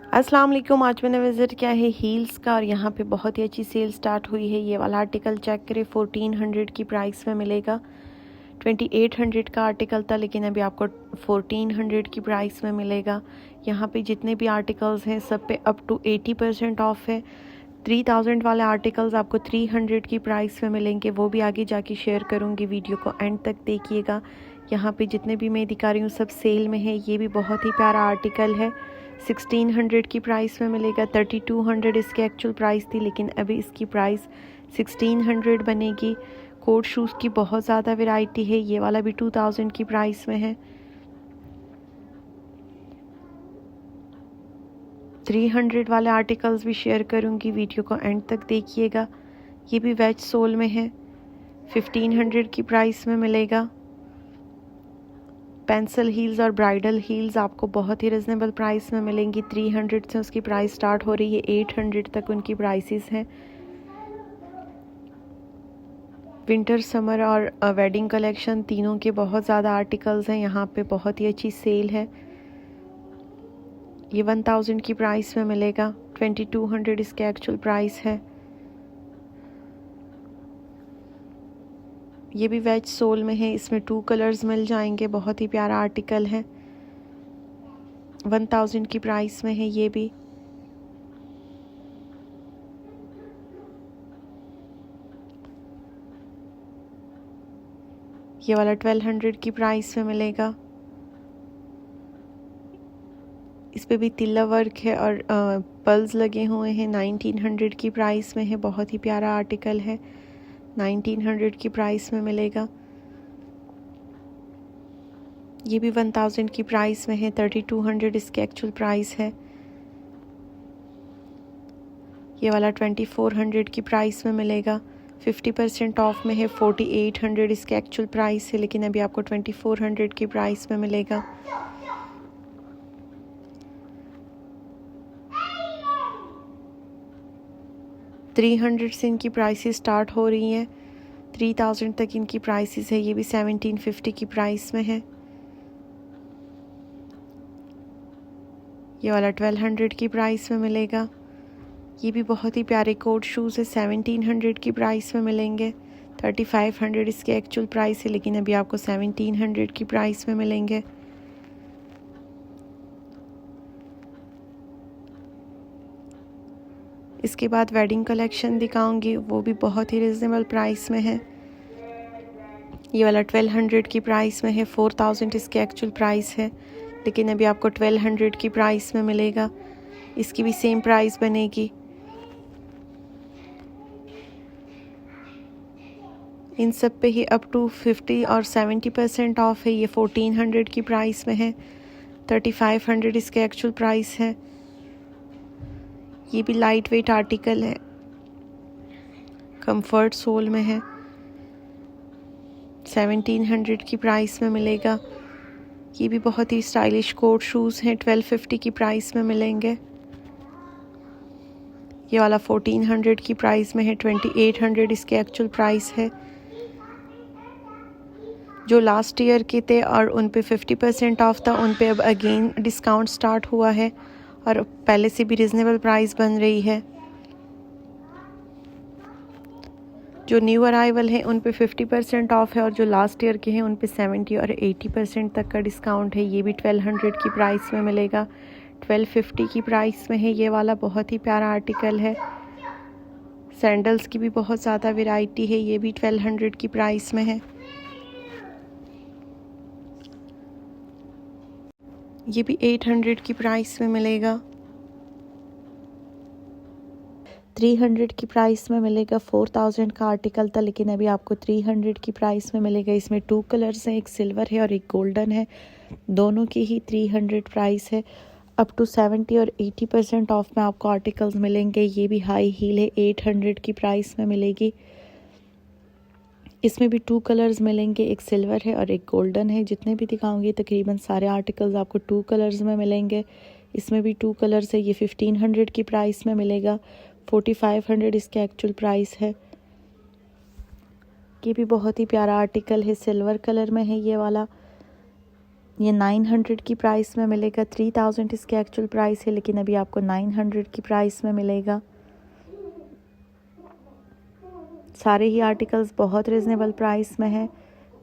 अस्सलाम वालेकुम। आज मैंने विज़िट किया है हील्स का और यहाँ पे बहुत ही अच्छी सेल स्टार्ट हुई है। ये वाला आर्टिकल चेक करें, 1400 की प्राइस में मिलेगा। 2800 का आर्टिकल था लेकिन अभी आपको 1400 की प्राइस में मिलेगा। यहाँ पे जितने भी आर्टिकल्स हैं सब पे अप टू 80% ऑफ है। 3000 वाले आर्टिकल्स आपको 300 की प्राइस में मिलेंगे, वो भी आगे जाके शेयर करूँगी। वीडियो को एंड तक देखिएगा। यहाँ पे जितने भी मैं दिखा रही हूँ सब सेल में है। ये भी बहुत ही प्यारा आर्टिकल है, 1600 की प्राइस में मिलेगा। 3200 इसकी एक्चुअल प्राइस थी लेकिन अभी इसकी प्राइस 1600 बनेगी। कोट शूज़ की बहुत ज़्यादा वैरायटी है। ये वाला भी 2000 की प्राइस में है। 300 वाले आर्टिकल्स भी शेयर करूँगी, वीडियो को एंड तक देखिएगा। ये भी वेज सोल में है, 1500 की प्राइस में मिलेगा। पेंसिल हील्स और ब्राइडल हील्स आपको बहुत ही रिजनेबल प्राइस में मिलेंगी। 300 से उसकी प्राइस स्टार्ट हो रही है, 800 तक उनकी प्राइसेस हैं। विंटर, समर और वेडिंग कलेक्शन तीनों के बहुत ज़्यादा आर्टिकल्स हैं। यहाँ पे बहुत ही अच्छी सेल है। ये 1000 की प्राइस में मिलेगा। 2200 इसके एक्चुअल प्राइस है। ये भी वेज सोल में है, इसमें 2 कलर्स मिल जाएंगे। बहुत ही प्यारा आर्टिकल है, 1000 की प्राइस में है। ये भी ये वाला 1200 की प्राइस में मिलेगा। इस पे भी तिल्ला वर्क है और पल्स लगे हुए हैं। 1900 की प्राइस में है। बहुत ही प्यारा आर्टिकल है, 1900 की प्राइस में मिलेगा। ये भी 1000 की प्राइस में है। 3200 इसकी एक्चुअल प्राइस है। ये वाला 2400 की प्राइस में मिलेगा। 50% ऑफ में है। 4800 इसके एक्चुअल प्राइस है लेकिन अभी आपको 2400 की प्राइस में मिलेगा। $300 से इनकी प्राइसेस स्टार्ट हो रही हैं, 3000 तक इनकी प्राइसेस है। ये भी 1750 की प्राइस में है। ये वाला 1200 की प्राइस में मिलेगा। ये भी बहुत ही प्यारे कोट शूज़ है, 1700 की प्राइस में मिलेंगे। 3500 इसके एक्चुअल प्राइस है लेकिन अभी आपको 1700 की प्राइस में मिलेंगे। इसके बाद वेडिंग कलेक्शन दिखाऊंगी, वो भी बहुत ही रिजनेबल प्राइस में है। ये वाला 1200 की प्राइस में है। 4000 इसके एक्चुअल प्राइस है लेकिन अभी आपको 1200 की प्राइस में मिलेगा। इसकी भी सेम प्राइस बनेगी। इन सब पे ही अप टू 50 और 70% ऑफ है। ये 1400 की प्राइस में है। 3500 इसके एक्चुअल प्राइस है। ये भी लाइट वेट आर्टिकल है, कंफर्ट सोल में है। 1700 की प्राइस में मिलेगा। ये भी बहुत ही स्टाइलिश कोट शूज़ हैं, 1250 की प्राइस में मिलेंगे। ये वाला 1400 की प्राइस में है। 2800 इसके एक्चुअल प्राइस है। जो लास्ट ईयर के थे और उन पे 50% ऑफ था, उन पे अब अगेन डिस्काउंट स्टार्ट हुआ है और पहले से भी रिजनेबल प्राइस बन रही है। जो न्यू अराइवल है उन पे 50% ऑफ है और जो लास्ट ईयर के हैं उन पे 70 और 80% तक का डिस्काउंट है। ये भी 1200 की प्राइस में मिलेगा। 1250 की प्राइस में है। ये वाला बहुत ही प्यारा आर्टिकल है। सैंडल्स की भी बहुत ज़्यादा वैरायटी है। ये भी 1200 की प्राइस में है। ये भी 800 की प्राइस में मिलेगा। 300 की प्राइस में मिलेगा। 4000 का आर्टिकल था लेकिन अभी आपको 300 की प्राइस में मिलेगा। इसमें 2 कलर्स हैं, एक सिल्वर है और एक गोल्डन है। दोनों की ही 300 प्राइस है। अप टू 70 और 80% ऑफ में आपको आर्टिकल्स मिलेंगे। ये भी हाई हील है, 800 की प्राइस में मिलेगी। इसमें भी 2 कलर्स मिलेंगे, एक सिल्वर है और एक गोल्डन है। जितने भी दिखाऊंगी तकरीबन सारे आर्टिकल्स आपको 2 कलर्स में मिलेंगे। इसमें भी 2 कलर्स है। ये 1500 की प्राइस में मिलेगा। 4500 इसके एक्चुअल प्राइस है। ये भी बहुत ही प्यारा आर्टिकल है, सिल्वर कलर में है ये वाला। ये 900 की प्राइस में मिलेगा। 3000 इसकी एक्चुअल प्राइस है, लेकिन अभी आपको 900 की प्राइस में मिलेगा। सारे ही आर्टिकल्स बहुत रिजनेबल प्राइस में है।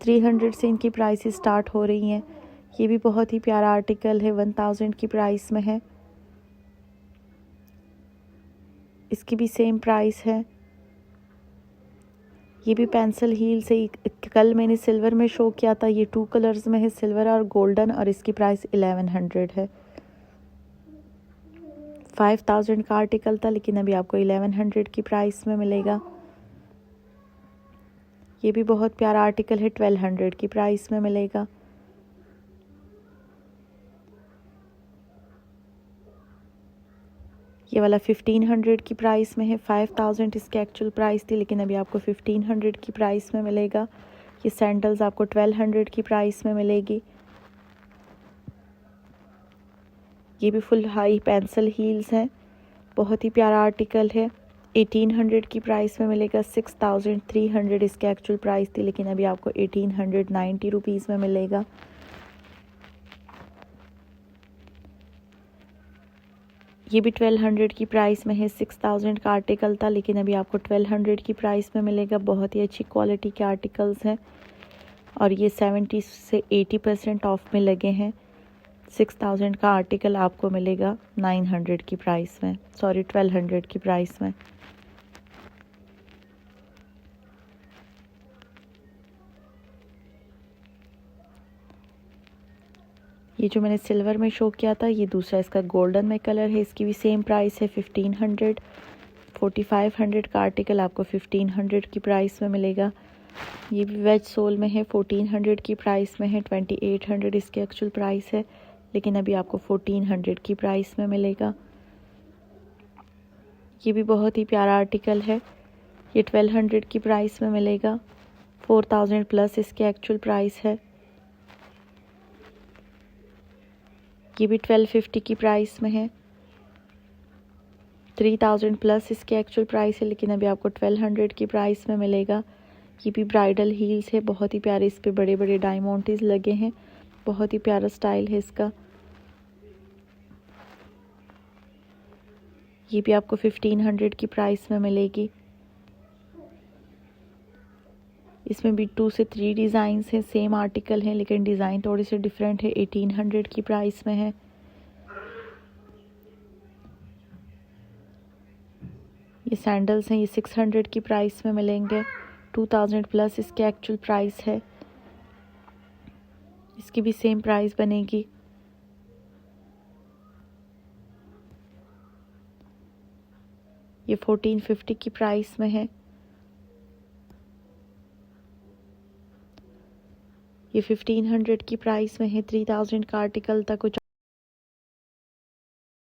300 से इनकी प्राइस स्टार्ट हो रही हैं। ये भी बहुत ही प्यारा आर्टिकल है, 1000 की प्राइस में है। इसकी भी सेम प्राइस है। ये भी पेंसिल हील से, कल मैंने सिल्वर में शो किया था, ये 2 कलर्स में है, सिल्वर और गोल्डन, और इसकी प्राइस 1100 है। 5000 का आर्टिकल था, लेकिन अभी आपको 1100 की प्राइस में मिलेगा। ये भी बहुत प्यारा आर्टिकल है, 1200 की प्राइस में मिलेगा। ये वाला 1500 की प्राइस में है। 5000 इसकी एक्चुअल प्राइस थी, लेकिन अभी आपको 1500 की प्राइस में मिलेगा। ये सैंडल्स आपको 1200 की प्राइस में मिलेगी। ये भी फुल हाई पेंसिल हील्स हैं, बहुत ही प्यारा आर्टिकल है। 1800 की प्राइस में मिलेगा। 6300 इसकी एक्चुअल प्राइस थी, लेकिन अभी आपको 1890 रुपीज़ में मिलेगा। ये भी 1200 की प्राइस में है। 6000 का आर्टिकल था, लेकिन अभी आपको 1200 की प्राइस में मिलेगा। बहुत ही अच्छी क्वालिटी के आर्टिकल्स हैं, और ये 70 से 80% ऑफ में लगे हैं। 6000 का आर्टिकल आपको मिलेगा 900 की प्राइस में, सॉरी 1200 की प्राइस में। ये जो मैंने सिल्वर में शो किया था, ये दूसरा इसका गोल्डन में कलर है। इसकी भी सेम प्राइस है 1500। 4500 का आर्टिकल आपको 1500 की प्राइस में मिलेगा। ये भी वेज सोल में है, 1400 की प्राइस में है। 2800 इसकी एक्चुअल प्राइस है, लेकिन अभी आपको 1400 की प्राइस में मिलेगा। ये भी बहुत ही प्यारा आर्टिकल है, ये 1200 की प्राइस में मिलेगा। 4000 प्लस इसकी एक्चुअल प्राइस है। ये भी 1250 की प्राइस में है। 3000 प्लस इसकी एक्चुअल प्राइस है, लेकिन अभी आपको 1200 की प्राइस में मिलेगा। ये भी ब्राइडल हील्स है, बहुत ही प्यारे, इस पे बड़े बड़े डायमंड्स लगे हैं। बहुत ही प्यारा स्टाइल है इसका। ये भी आपको 1500 की प्राइस में मिलेगी। इसमें भी 2 से 3 डिज़ाइंस हैं, सेम आर्टिकल हैं, लेकिन डिज़ाइन थोड़े से डिफरेंट है। 1800 की प्राइस में है। ये सैंडल्स हैं, ये 600 की प्राइस में मिलेंगे। 2000 प्लस इसकी एक्चुअल प्राइस है। इसकी भी सेम प्राइस बनेगी। ये 1450 की प्राइस में है। ये 1500 की प्राइस में है। 3000 का आर्टिकल था कुछ